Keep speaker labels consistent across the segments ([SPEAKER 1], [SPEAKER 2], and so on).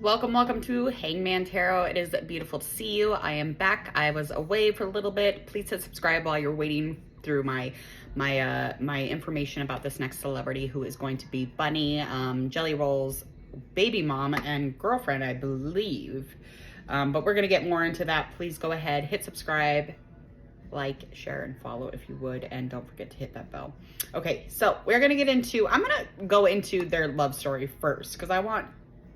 [SPEAKER 1] Welcome to Hangman Tarot. It is beautiful to see you. I am back. I was away for a little bit. Please hit subscribe while you're waiting through my information about this next celebrity, who is going to be Bunnie, Jelly Roll's baby mom and girlfriend, I believe. But we're gonna get more into that. Please go ahead, hit subscribe, like, share, and follow if you would, and don't forget to hit that bell. Okay, so I'm gonna go into their love story first, because I want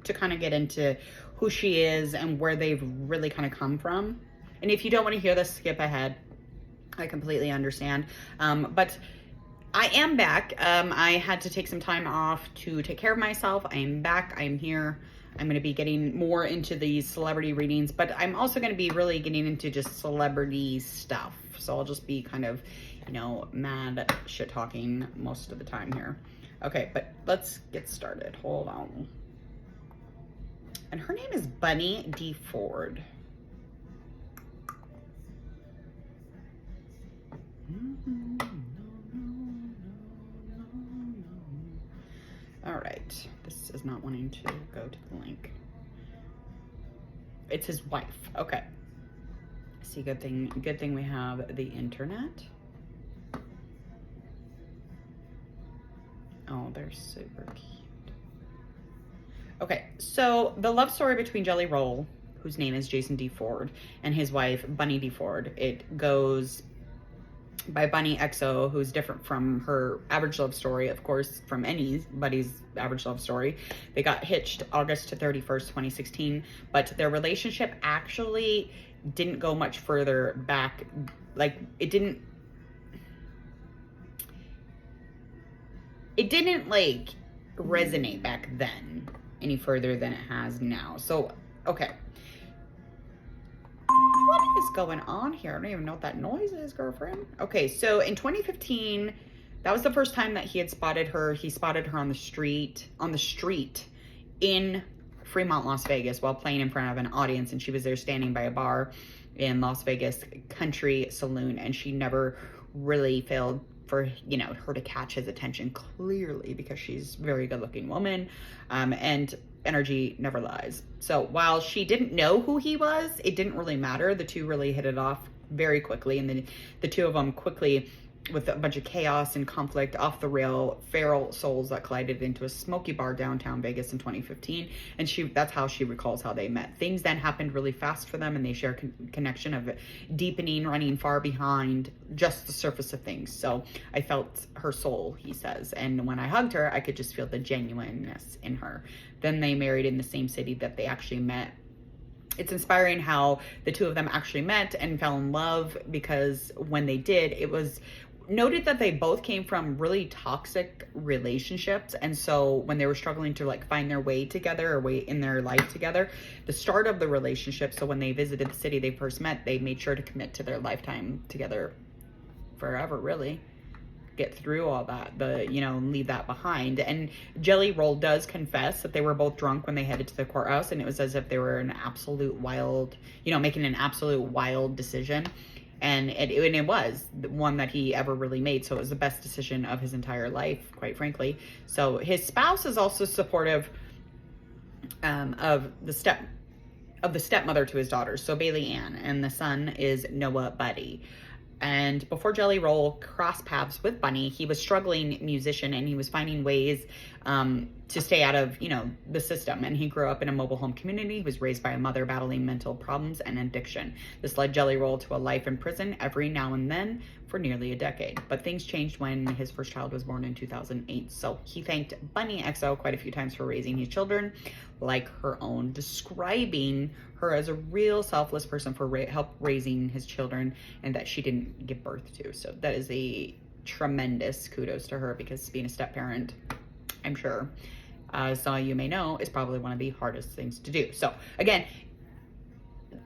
[SPEAKER 1] to kind of get into who she is and where they've really kind of come from. And if you don't want to hear this, skip ahead. I completely understand. But I am back. I had to take some time off to take care of myself. I am back. I'm here. I'm going to be getting more into these celebrity readings, but I'm also going to be really getting into just celebrity stuff. So I'll just be kind of, mad shit talking most of the time here. Okay, but let's get started. Hold on. And her name is Bunnie DeFord. All right, this is not wanting to go to the link. It's his wife. Okay. See, good thing we have the internet. Oh, they're super cute. Okay, so the love story between Jelly Roll, whose name is Jason DeFord, and his wife, Bunnie DeFord, it goes by Bunnie XO, who's different from her average love story, of course, from anybody's average love story. They got hitched August 31st, 2016, but their relationship actually didn't go much further back. Like, it didn't like resonate back then any further than it has now. So, okay. What is going on here? I don't even know what that noise is, girlfriend. Okay, so in 2015, that was the first time that he had spotted her. He spotted her on the street in Fremont, Las Vegas, while playing in front of an audience, and she was there standing by a bar in Las Vegas Country Saloon, and she never really failed for her to catch his attention, clearly, because she's a very good-looking woman, and energy never lies. So while she didn't know who he was, it didn't really matter. The two really hit it off very quickly, and then the two of them quickly, with a bunch of chaos and conflict, off the rail, feral souls that collided into a smoky bar downtown Vegas in 2015. And that's how she recalls how they met. Things then happened really fast for them, and they share a connection of deepening, running far behind just the surface of things. So I felt her soul, he says. And when I hugged her, I could just feel the genuineness in her. Then they married in the same city that they actually met. It's inspiring how the two of them actually met and fell in love, because when they did, it was noted that they both came from really toxic relationships. And so when they were struggling to find their way together, or way in their life together, the start of the relationship, so when they visited the city they first met, they made sure to commit to their lifetime together forever, really. Get through all that, leave that behind. And Jelly Roll does confess that they were both drunk when they headed to the courthouse, and it was as if they were making an absolute wild decision. And it was the one that he ever really made. So it was the best decision of his entire life, quite frankly. So his spouse is also supportive of the stepmother to his daughters, so Bailey Ann, and the son is Noah Buddy. And before Jelly Roll crossed paths with Bunnie, he was a struggling musician, and he was finding ways to stay out of, the system. And he grew up in a mobile home community. He was raised by a mother battling mental problems and addiction. This led Jelly Roll to a life in prison every now and then for nearly a decade. But things changed when his first child was born in 2008. So he thanked Bunnie XO quite a few times for raising his children like her own, describing her as a real selfless person for help raising his children, and that she didn't give birth to. So that is a tremendous kudos to her, because being a step parent, I'm sure, so you may know, is probably one of the hardest things to do. So again,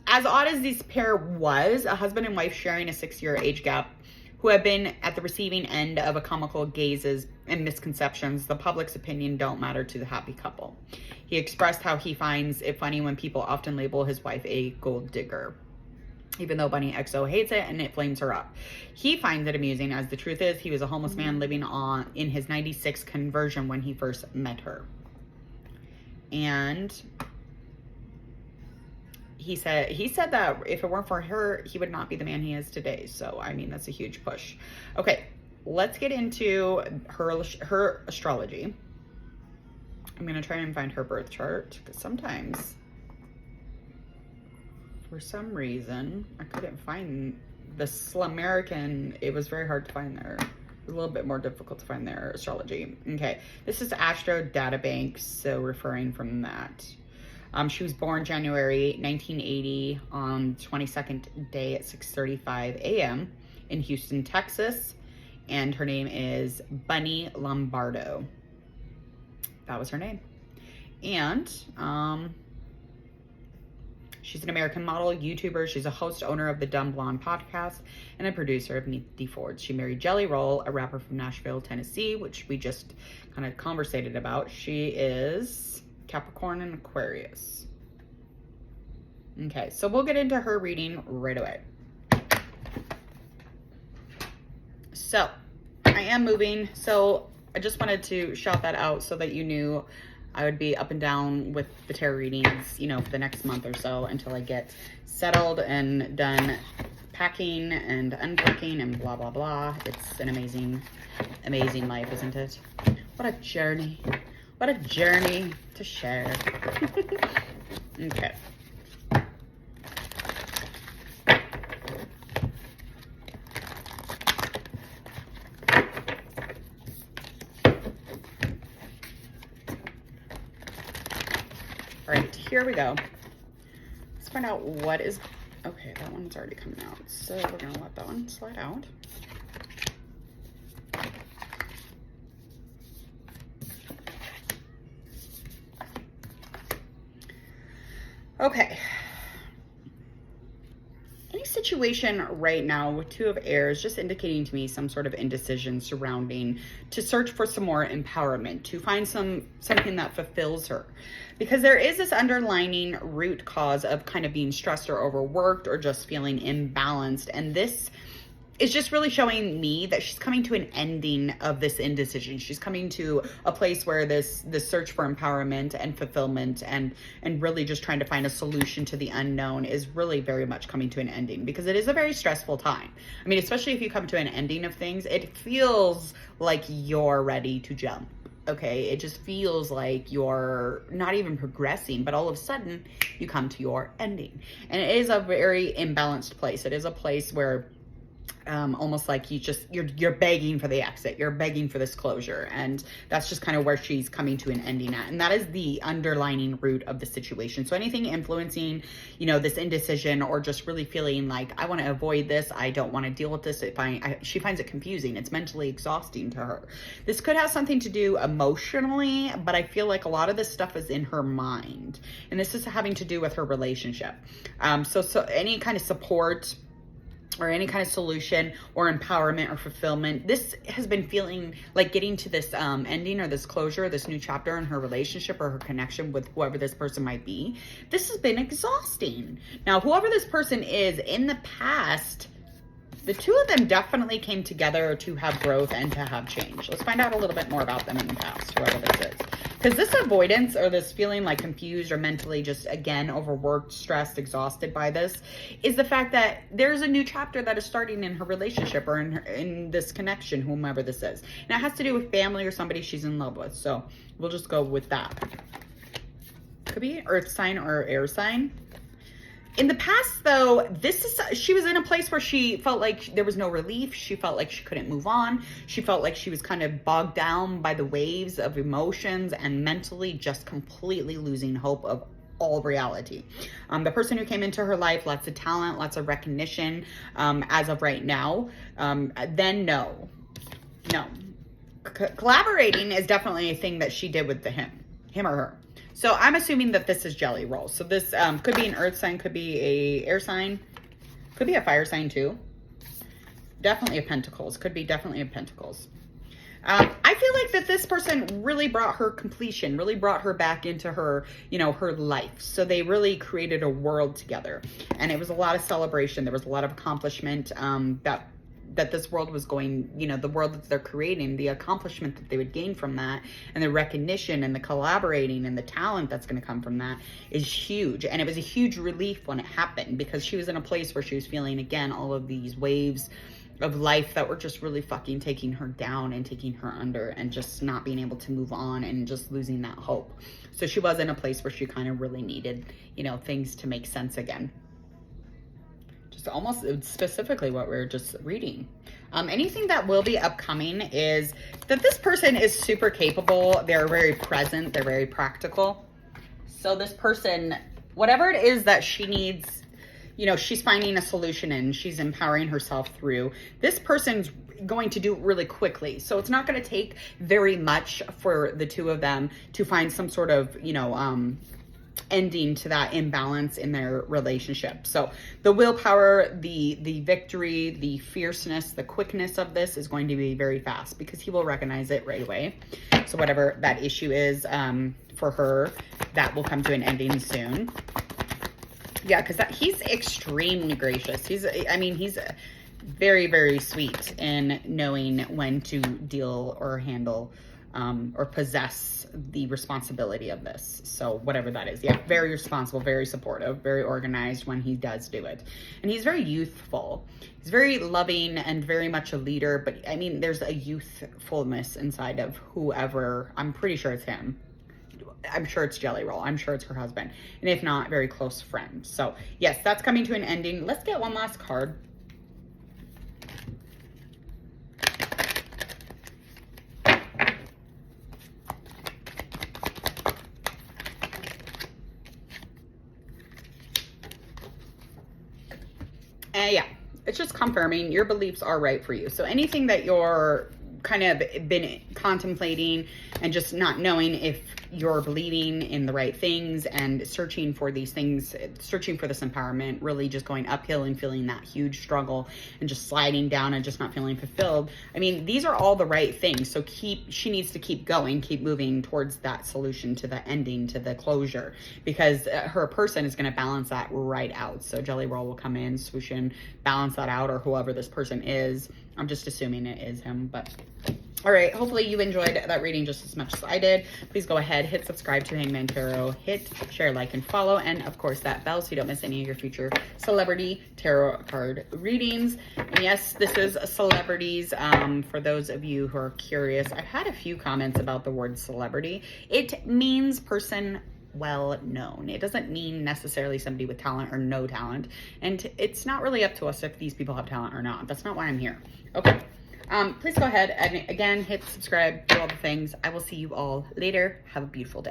[SPEAKER 1] as odd as this pair was, a husband and wife sharing a 6-year age gap, who have been at the receiving end of a comical gazes and misconceptions, the public's opinion don't matter to the happy couple. He expressed how he finds it funny when people often label his wife a gold digger, even though Bunnie XO hates it and it flames her up. He finds it amusing, as the truth is he was a homeless man living in his 96 conversion when he first met her. And he said that if it weren't for her, he would not be the man he is today. So, I mean, that's a huge push. Okay, let's get into her astrology. I'm going to try and find her birth chart, because sometimes, for some reason, I couldn't find the Slamerican. It was very hard to find there. It was a little bit more difficult to find their astrology. Okay, this is Astro Databank, so referring from that. She was born January 1980 on 22nd day at 6:35 a.m. in Houston, Texas. And her name is Bunnie Lombardo. That was her name. And she's an American model, YouTuber. She's a host, owner of the Dumb Blonde podcast, and a producer of Bunnie DeFord. She married Jelly Roll, a rapper from Nashville, Tennessee, which we just kind of conversated about. She is Capricorn and Aquarius. Okay, so we'll get into her reading right away. So, I am moving. So, I just wanted to shout that out so that you knew I would be up and down with the tarot readings, you know, for the next month or so until I get settled and done packing and unpacking and blah, blah, blah. It's an amazing, amazing life, isn't it? What a journey. What a journey to share. Okay. All right, here we go. Let's find out what is, okay, that one's already coming out. So we're gonna let that one slide out. Okay. Any situation right now with Two of Airs just indicating to me some sort of indecision surrounding to search for some more empowerment, to find something that fulfills her. Because there is this underlining root cause of kind of being stressed or overworked or just feeling imbalanced. And this is just really showing me that she's coming to an ending of this indecision. She's coming to a place where this search for empowerment and fulfillment and really just trying to find a solution to the unknown is really very much coming to an ending, because it is a very stressful time. I mean, especially if you come to an ending of things, it feels like you're ready to jump. Okay, it just feels like you're not even progressing, but all of a sudden you come to your ending. And it is a very imbalanced place. It is a place where almost like you're begging for the exit, you're begging for this closure, and that's just kind of where she's coming to an ending at, and that is the underlining root of the situation. So anything influencing, you know, this indecision, or just really feeling like I want to avoid this, I don't want to deal with this, she finds it confusing, it's mentally exhausting to her. This could have something to do emotionally, but I feel like a lot of this stuff is in her mind, and this is having to do with her relationship. So any kind of support or any kind of solution or empowerment or fulfillment, this has been feeling like getting to this ending or this closure, this new chapter in her relationship or her connection with whoever this person might be. This has been exhausting. Now, whoever this person is, in the past, the two of them definitely came together to have growth and to have change. Let's find out a little bit more about them in the past, whoever this is. Because this avoidance or this feeling like confused or mentally just, again, overworked, stressed, exhausted by this, is the fact that there's a new chapter that is starting in her relationship or in this connection, whomever this is. And it has to do with family or somebody she's in love with. So we'll just go with that. Could be earth sign or air sign. In the past, though, she was in a place where she felt like there was no relief. She felt like she couldn't move on. She felt like she was kind of bogged down by the waves of emotions and mentally just completely losing hope of all reality. The person who came into her life, lots of talent, lots of recognition, as of right now, then no. Collaborating is definitely a thing that she did with him or her. So I'm assuming that this is Jelly Roll. So this could be an earth sign, could be a air sign, could be a fire sign too. Definitely a Pentacles, could be definitely a Pentacles. I feel like that this person really brought her completion, really brought her back into her, you know, her life. So they really created a world together, and it was a lot of celebration. There was a lot of accomplishment that that this world was going, you know, the world that they're creating, the accomplishment that they would gain from that, and the recognition and the collaborating and the talent that's going to come from that is huge. And it was a huge relief when it happened, because she was in a place where she was feeling, again, all of these waves of life that were just really fucking taking her down and taking her under, and just not being able to move on and just losing that hope. So she was in a place where she kind of really needed, you know, things to make sense again. Just almost specifically what we were just reading. Anything that will be upcoming is that this person is super capable. They're very present. They're very practical. So this person, whatever it is that she needs, you know, she's finding a solution in, she's empowering herself through. This person's going to do it really quickly. So it's not going to take very much for the two of them to find some sort of, you know, ending to that imbalance in their relationship. So the willpower, the victory, the fierceness, the quickness of this is going to be very fast, because he will recognize it right away. So whatever that issue is for her, that will come to an ending soon. Yeah, because he's extremely gracious. He's very, very sweet in knowing when to deal or handle or possess the responsibility of this. So whatever that is. Yeah, very responsible, very supportive, very organized when he does do it. And he's very youthful. He's very loving and very much a leader. But I mean, there's a youthfulness inside of whoever. I'm pretty sure it's him. I'm sure it's Jelly Roll. I'm sure it's her husband. And if not, very close friend. So yes, that's coming to an ending. Let's get one last card. Yeah, it's just confirming your beliefs are right for you. So anything that you're kind of been contemplating and just not knowing if you're believing in the right things and searching for these things, searching for this empowerment, really just going uphill and feeling that huge struggle and just sliding down and just not feeling fulfilled. I mean, these are all the right things. So she needs to keep going, keep moving towards that solution, to the ending, to the closure, because her person is going to balance that right out. So Jelly Roll will come in, swoosh in, balance that out, or whoever this person is. I'm just assuming it is him, but all right, hopefully you enjoyed that reading just as much as I did. Please go ahead, hit subscribe to Hangman Tarot, hit share, like, and follow, and of course that bell so you don't miss any of your future celebrity tarot card readings. And yes, this is celebrities. For those of you who are curious, I've had a few comments about the word celebrity. It means person well known. It doesn't mean necessarily somebody with talent or no talent. And it's not really up to us if these people have talent or not. That's not why I'm here. Okay. Please go ahead and again, hit subscribe, do all the things. I will see you all later. Have a beautiful day.